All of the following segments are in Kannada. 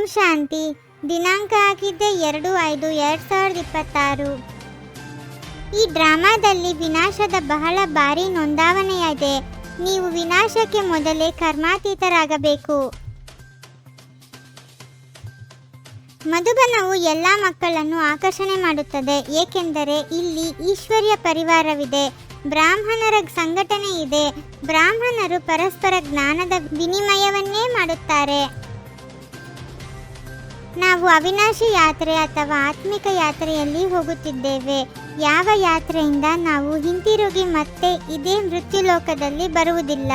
ಓಂ ಶಾಂತಿ. ದಿನಾಂಕ ಆಗಿದ್ದೆ 2/5/2026. ಈ ಡ್ರಾಮಾದಲ್ಲಿ ವಿನಾಶದ ಬಹಳ ಭಾರಿ ನೊಂದಾವಣೆಯಿದೆ. ನೀವು ವಿನಾಶಕ್ಕೆ ಮೊದಲೇ ಕರ್ಮಾತೀತರಾಗಬೇಕು. ಮಧುಬನವು ಎಲ್ಲ ಮಕ್ಕಳನ್ನು ಆಕರ್ಷಣೆ ಮಾಡುತ್ತದೆ, ಏಕೆಂದರೆ ಇಲ್ಲಿ ಈಶ್ವರ್ಯ ಪರಿವಾರವಿದೆ. ಬ್ರಾಹ್ಮಣರ ಸಂಘಟನೆ ಇದೆ. ಬ್ರಾಹ್ಮಣರು ಪರಸ್ಪರ ಜ್ಞಾನದ ವಿನಿಮಯವನ್ನೇ ಮಾಡುತ್ತಾರೆ. ನಾವು ಅವಿನಾಶಿ ಯಾತ್ರೆ ಅಥವಾ ಆತ್ಮಿಕ ಯಾತ್ರೆಯಲ್ಲಿ ಹೋಗುತ್ತಿದ್ದೇವೆ. ಯಾವ ಯಾತ್ರೆಯಿಂದ ನಾವು ಹಿಂತಿರುಗಿ ಮತ್ತೆ ಇದೇ ಮೃತ್ಯುಲೋಕದಲ್ಲಿ ಬರುವುದಿಲ್ಲ.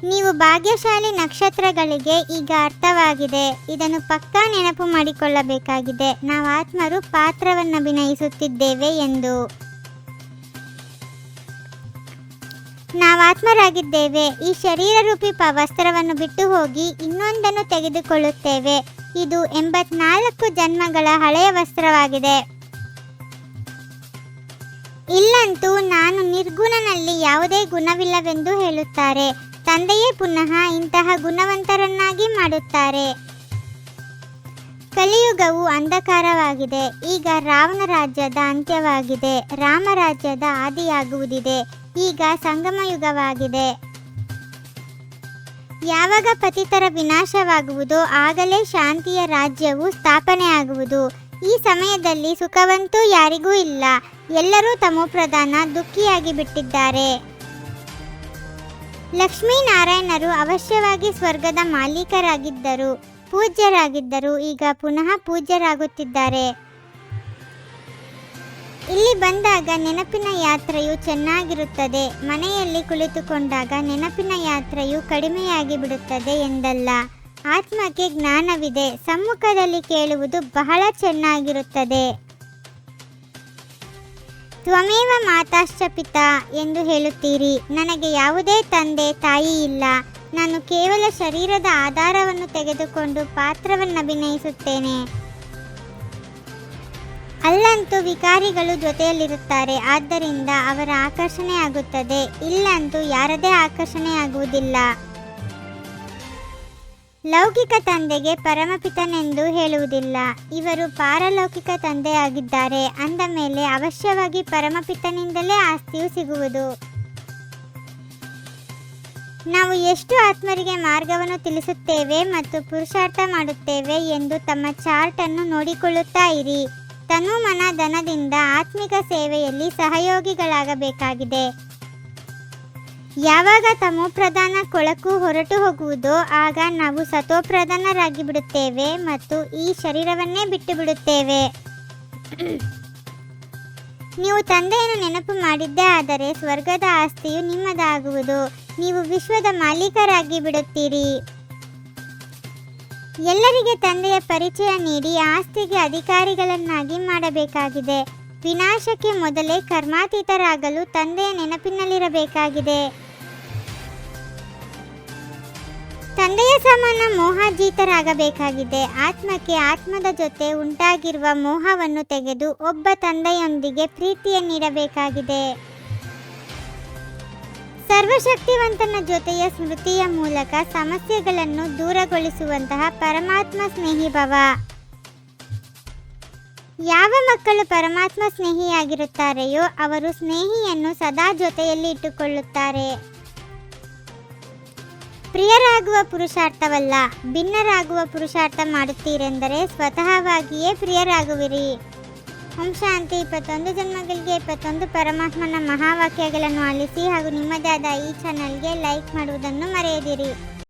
ನೀವು ಭಾಗ್ಯಶಾಲಿ ನಕ್ಷತ್ರಗಳಿಗೆ ಈಗ ಅರ್ಥವಾಗಿದೆ. ಇದನ್ನು ಪಕ್ಕಾ ನೆನಪು ಮಾಡಿಕೊಳ್ಳಬೇಕಾಗಿದೆ. ನಾವು ಆತ್ಮರು ಪಾತ್ರವನ್ನು ಅಭಿನಯಿಸುತ್ತಿದ್ದೇವೆ ಎಂದು. ನಾವು ಆತ್ಮರಾಗಿದ್ದೇವೆ. ಈ ಶರೀರ ರೂಪಿ ವಸ್ತ್ರವನ್ನು ಬಿಟ್ಟು ಹೋಗಿ ಇನ್ನೊಂದನ್ನು ತೆಗೆದುಕೊಳ್ಳುತ್ತೇವೆ. ಇದು 84 ಜನ್ಮಗಳ ಹಳೆಯ ವಸ್ತ್ರವಾಗಿದೆ. ಇಲ್ಲಂತೂ ನಾನು ನಿರ್ಗುಣನಲ್ಲಿ ಯಾವುದೇ ಗುಣವಿಲ್ಲವೆಂದು ಹೇಳುತ್ತಾರೆ. ತಂದೆಯೇ ಪುನಃ ಇಂತಹ ಗುಣವಂತರನ್ನಾಗಿ ಮಾಡುತ್ತಾರೆ. ಕಲಿಯುಗವು ಅಂಧಕಾರವಾಗಿದೆ. ಈಗ ರಾವಣ ರಾಜ್ಯದ ಅಂತ್ಯವಾಗಿದೆ. ರಾಮರಾಜ್ಯದ ಆದಿಯಾಗುವುದಿದೆ. ಈಗ ಸಂಗಮ ಯುಗವಾಗಿದೆ. ಯಾವಾಗ ಪತಿತರ ವಿನಾಶವಾಗುವುದೋ ಆಗಲೇ ಶಾಂತಿಯ ರಾಜ್ಯವು ಸ್ಥಾಪನೆಯಾಗುವುದು. ಈ ಸಮಯದಲ್ಲಿ ಸುಖವಂತೂ ಯಾರಿಗೂ ಇಲ್ಲ. ಎಲ್ಲರೂ ತಮೋಪ್ರಧಾನ ದುಃಖಿಯಾಗಿ ಬಿಟ್ಟಿದ್ದಾರೆ. ಲಕ್ಷ್ಮೀನಾರಾಯಣರು ಅವಶ್ಯವಾಗಿ ಸ್ವರ್ಗದ ಮಾಲೀಕರಾಗಿದ್ದರು, ಪೂಜ್ಯರಾಗಿದ್ದರು. ಈಗ ಪುನಃ ಪೂಜ್ಯರಾಗುತ್ತಿದ್ದಾರೆ. ಇಲ್ಲಿ ಬಂದಾಗ ನೆನಪಿನ ಯಾತ್ರೆಯು ಚೆನ್ನಾಗಿರುತ್ತದೆ. ಮನೆಯಲ್ಲಿ ಕುಳಿತುಕೊಂಡಾಗ ನೆನಪಿನ ಯಾತ್ರೆಯು ಕಡಿಮೆಯಾಗಿ ಬಿಡುತ್ತದೆ ಎಂದಲ್ಲ. ಆತ್ಮಕ್ಕೆ ಜ್ಞಾನವಿದೆ. ಸಮ್ಮುಖದಲ್ಲಿ ಕೇಳುವುದು ಬಹಳ ಚೆನ್ನಾಗಿರುತ್ತದೆ. ತ್ವಮೇವ ಮಾತಾಶ್ಚ ಪಿತಾ ಎಂದು ಹೇಳುತ್ತೀರಿ. ನನಗೆ ಯಾವುದೇ ತಂದೆ ತಾಯಿ ಇಲ್ಲ. ನಾನು ಕೇವಲ ಶರೀರದ ಆಧಾರವನ್ನು ತೆಗೆದುಕೊಂಡು ಪಾತ್ರವನ್ನು ಅಭಿನಯಿಸುತ್ತೇನೆ. ಅಲ್ಲಂತೂ ವಿಕಾರಿಗಳು ಜೊತೆಯಲ್ಲಿರುತ್ತಾರೆ, ಆದ್ದರಿಂದ ಅವರ ಆಕರ್ಷಣೆ ಆಗುತ್ತದೆ. ಇಲ್ಲಂತೂ ಯಾರದೇ ಆಕರ್ಷಣೆ ಆಗುವುದಿಲ್ಲ. ಲೌಕಿಕ ತಂದೆಗೆ ಪರಮಪಿತನೆಂದು ಹೇಳುವುದಿಲ್ಲ. ಇವರು ಪಾರಲೌಕಿಕ ತಂದೆಯಾಗಿದ್ದಾರೆ. ಅಂದ ಮೇಲೆ ಅವಶ್ಯವಾಗಿ ಪರಮಪಿತನಿಂದಲೇ ಆಸ್ತಿಯು ಸಿಗುವುದು. ನಾವು ಎಷ್ಟು ಆತ್ಮರಿಗೆ ಮಾರ್ಗವನ್ನು ತಿಳಿಸುತ್ತೇವೆ ಮತ್ತು ಪುರುಷಾರ್ಥ ಮಾಡುತ್ತೇವೆ ಎಂದು ತಮ್ಮ ಚಾರ್ಟ್ ಅನ್ನು ನೋಡಿಕೊಳ್ಳುತ್ತಾ ಇರಿ. ತನು ಮನ ಧನದಿಂದ ಆತ್ಮಿಕ ಸೇವೆಯಲ್ಲಿ ಸಹಯೋಗಿಗಳಾಗಬೇಕಾಗಿದೆ. ಯಾವಾಗ ತಮೋಪ್ರಧಾನ ಕೊಳಕು ಹೊರಟು ಹೋಗುವುದೋ ಆಗ ನಾವು ಸತೋಪ್ರಧಾನರಾಗಿ ಬಿಡುತ್ತೇವೆ ಮತ್ತು ಈ ಶರೀರವನ್ನೇ ಬಿಟ್ಟು ಬಿಡುತ್ತೇವೆ. ನೀವು ತಂದೆಯನ್ನು ನೆನಪು ಮಾಡಿದ್ದೇ ಆದರೆ ಸ್ವರ್ಗದ ಆಸ್ತಿಯು ನಿಮ್ಮದಾಗುವುದು. ನೀವು ವಿಶ್ವದ ಮಾಲೀಕರಾಗಿ ಬಿಡುತ್ತೀರಿ. ಎಲ್ಲರಿಗೆ ತಂದೆಯ ಪರಿಚಯ ನೀಡಿ ಆಸ್ತಿಗೆ ಅಧಿಕಾರಿಗಳನ್ನಾಗಿ ಮಾಡಬೇಕಾಗಿದೆ. ವಿನಾಶಕ್ಕೆ ಮೊದಲೇ ಕರ್ಮಾತೀತರಾಗಲು ತಂದೆಯ ನೆನಪಿನಲ್ಲಿರಬೇಕಾಗಿದೆ. ತಂದೆಯ ಸಮಾನ ಮೋಹಾಜೀತರಾಗಬೇಕಾಗಿದೆ. ಆತ್ಮಕ್ಕೆ ಆತ್ಮದ ಜೊತೆ ಉಂಟಾಗಿರುವ ಮೋಹವನ್ನು ತೆಗೆದು ಒಬ್ಬ ತಂದೆಯೊಂದಿಗೆ ಪ್ರೀತಿಯ ನೀಡಬೇಕಾಗಿದೆ. ಸರ್ವಶಕ್ತಿವಂತನ ಜೊತೆಯ ಸ್ಮೃತಿಯ ಮೂಲಕ ಸಮಸ್ಯೆಗಳನ್ನು ದೂರಗೊಳಿಸುವಂತಹ ಪರಮಾತ್ಮ ಸ್ನೇಹಿ ಭವ. ಯಾವ ಮಕ್ಕಳು ಪರಮಾತ್ಮ ಸ್ನೇಹಿಯಾಗಿರುತ್ತಾರೆಯೋ ಅವರು ಸ್ನೇಹಿಯನ್ನು ಸದಾ ಜೊತೆಯಲ್ಲಿ ಇಟ್ಟುಕೊಳ್ಳುತ್ತಾರೆ. ಪ್ರಿಯರಾಗುವ ಪುರುಷಾರ್ಥವಲ್ಲ, ಭಿನ್ನರಾಗುವ ಪುರುಷಾರ್ಥ ಮಾಡುತ್ತೀರೆಂದರೆ ಸ್ವತಃವಾಗಿಯೇ ಪ್ರಿಯರಾಗುವಿರಿ. ಓಂ ಶಾಂತಿ. 21 ಜನ್ಮಗಳಿಗೆ 21 ಪರಮಾತ್ಮನ ಮಹಾವಾಕ್ಯಗಳನ್ನು ಆಲಿಸಿ ಹಾಗೂ ನಿಮ್ಮದೇ ಆದ ಈ ಚಾನಲ್ಗೆ ಲೈಕ್ ಮಾಡುವುದನ್ನು ಮರೆಯದಿರಿ.